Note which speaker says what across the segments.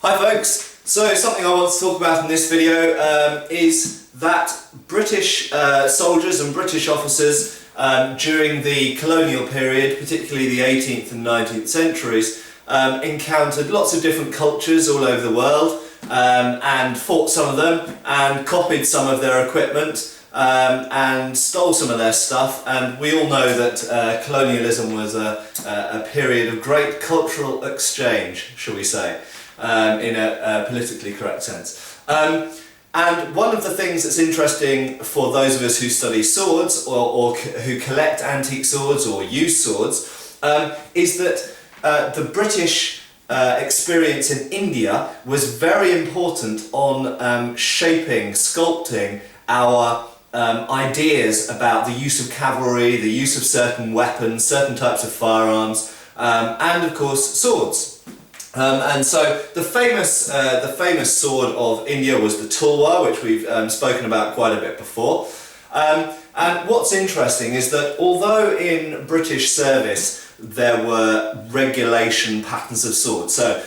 Speaker 1: Hi folks, so something I want to talk about in this video is that British soldiers and British officers during the colonial period, particularly the 18th and 19th centuries, encountered lots of different cultures all over the world and fought some of them and copied some of their equipment and stole some of their stuff, and we all know that colonialism was a period of great cultural exchange, shall we say, in a politically correct sense. And one of the things that's interesting for those of us who study swords or who collect antique swords or use swords is that the British experience in India was very important on shaping, sculpting our ideas about the use of cavalry, the use of certain weapons, certain types of firearms, and of course swords. And so the famous sword of India was the Tulwar, which we've spoken about quite a bit before. And what's interesting is that although in British service there were regulation patterns of swords, so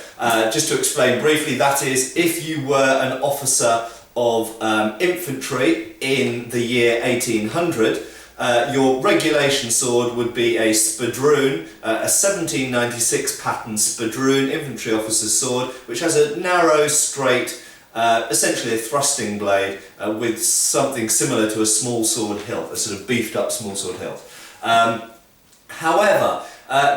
Speaker 1: just to explain briefly, that is, if you were an officer of infantry in the year 1800, your regulation sword would be a spadroon, a 1796 pattern spadroon infantry officer's sword, which has a narrow, straight, essentially a thrusting blade with something similar to a small sword hilt, a sort of beefed up small sword hilt. However,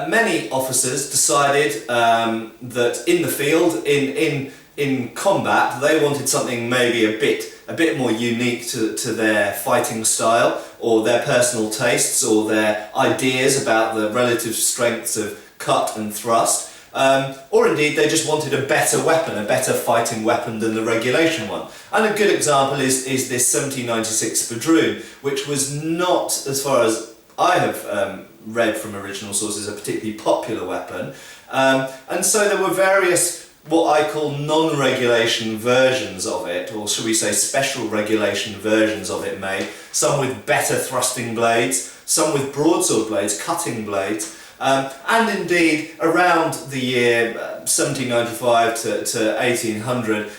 Speaker 1: many officers decided that in the field, in combat, they wanted something maybe a bit more unique to their fighting style or their personal tastes or their ideas about the relative strengths of cut and thrust, or indeed they just wanted a better weapon, a better fighting weapon than the regulation one. And a good example is this 1796 spadroon, which was not, as far as I have read from original sources, a particularly popular weapon, and so there were various what I call non-regulation versions of it, or should we say special regulation versions of it made, some with better thrusting blades, some with broadsword blades, cutting blades, and indeed around the year 1795 to 1800,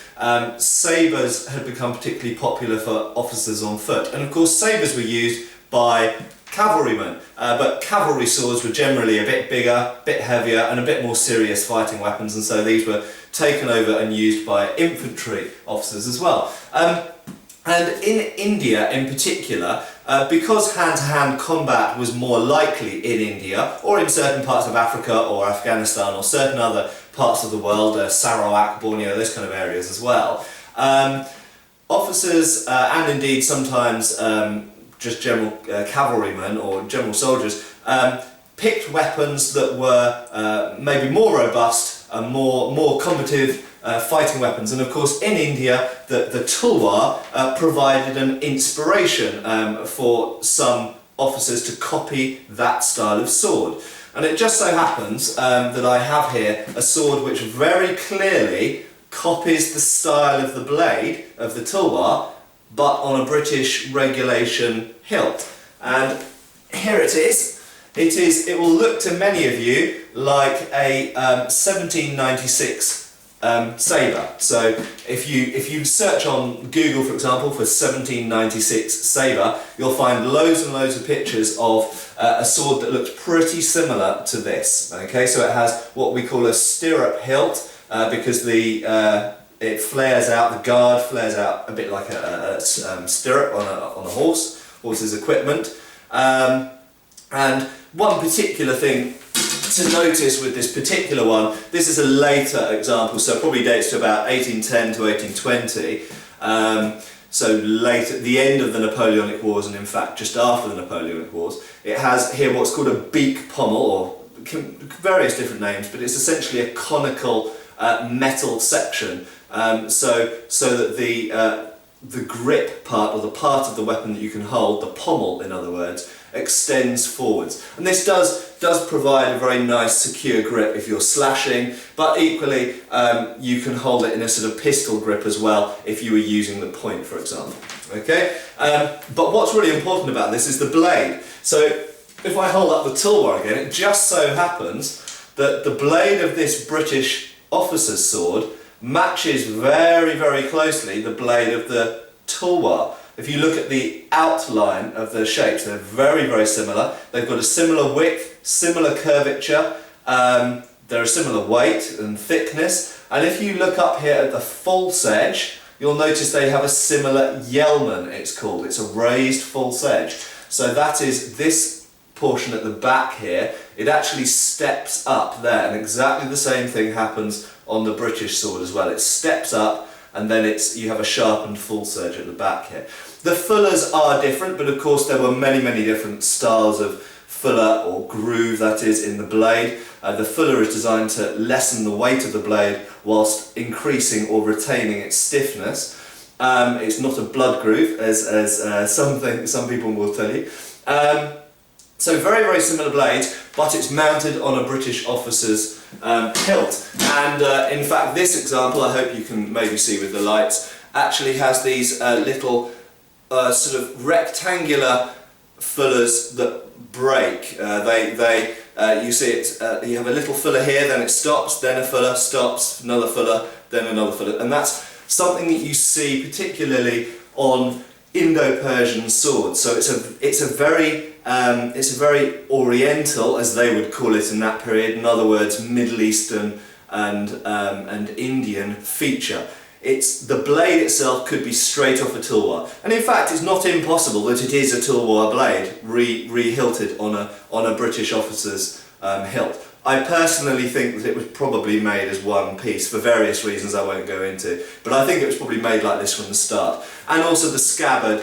Speaker 1: sabres had become particularly popular for officers on foot, and of course sabres were used by cavalrymen, but cavalry swords were generally a bit bigger, a bit heavier and a bit more serious fighting weapons, and so these were taken over and used by infantry officers as well. And in India in particular, because hand-to-hand combat was more likely in India, or in certain parts of Africa or Afghanistan or certain other parts of the world, Sarawak, Borneo, those kind of areas as well, officers and indeed sometimes just general cavalrymen or general soldiers picked weapons that were maybe more robust and more combative fighting weapons. And of course in India the Tulwar provided an inspiration for some officers to copy that style of sword. And it just so happens that I have here a sword which very clearly copies the style of the blade of the Tulwar, but on a British regulation hilt. And here it is. It will look to many of you like a 1796 sabre. So if you search on Google, for example, for 1796 sabre, you'll find loads and loads of pictures of a sword that looks pretty similar to this. Okay, so it has what we call a stirrup hilt because it flares out, the guard flares out a bit like a stirrup on a horse's equipment. And one particular thing to notice with this particular one, this is a later example, so probably dates to about 1810 to 1820, so late at the end of the Napoleonic Wars, and in fact just after the Napoleonic Wars. It has here what's called a beak pommel, or various different names, but it's essentially a conical metal section, so that the grip part, or the part of the weapon that you can hold, the pommel in other words, extends forwards. And this does provide a very nice secure grip if you're slashing, but equally you can hold it in a sort of pistol grip as well if you were using the point, for example. Okay? But what's really important about this is the blade. So if I hold up the Tulwar again, it just so happens that the blade of this British officer's sword matches very, very closely the blade of the tulwar. If you look at the outline of the shapes, they're very, very similar. They've got a similar width, similar curvature, they're a similar weight and thickness. And if you look up here at the false edge, you'll notice they have a similar yelman, it's called. It's a raised false edge. So that is this portion at the back here. It actually steps up there, and exactly the same thing happens on the British sword as well. It steps up, and then you have a sharpened false edge at the back here. The fullers are different, but of course there were many, many different styles of fuller, or groove that is, in the blade. The fuller is designed to lessen the weight of the blade whilst increasing or retaining its stiffness. It's not a blood groove, as some people will tell you. So very, very similar blades, but it's mounted on a British officer's hilt. And in fact, this example, I hope you can maybe see with the lights, actually has these little sort of rectangular fullers that break. You see it. You have a little fuller here, then it stops, then a fuller stops, another fuller, then another fuller, and that's something that you see particularly on Indo-Persian swords. So it's a very Oriental, as they would call it in that period. In other words, Middle Eastern and Indian feature. The blade itself could be straight off a tulwar, and in fact it's not impossible that it is a tulwar blade re-hilted on a British officer's hilt. I personally think that it was probably made as one piece for various reasons I won't go into, but I think it was probably made like this from the start. And also the scabbard,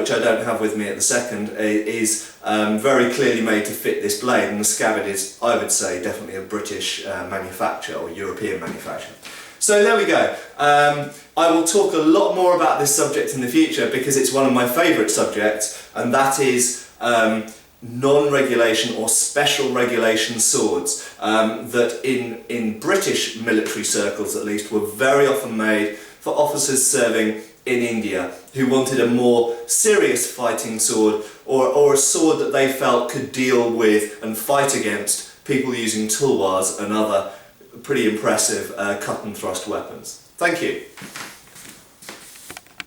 Speaker 1: which I don't have with me at the second, is very clearly made to fit this blade, and the scabbard is, I would say, definitely a British manufacture or European manufacture. So there we go. I will talk a lot more about this subject in the future because it's one of my favourite subjects, and that is non-regulation or special regulation swords that in British military circles at least were very often made for officers serving in India who wanted a more serious fighting sword, or a sword that they felt could deal with and fight against people using tulwars and other pretty impressive cut and thrust weapons. Thank you.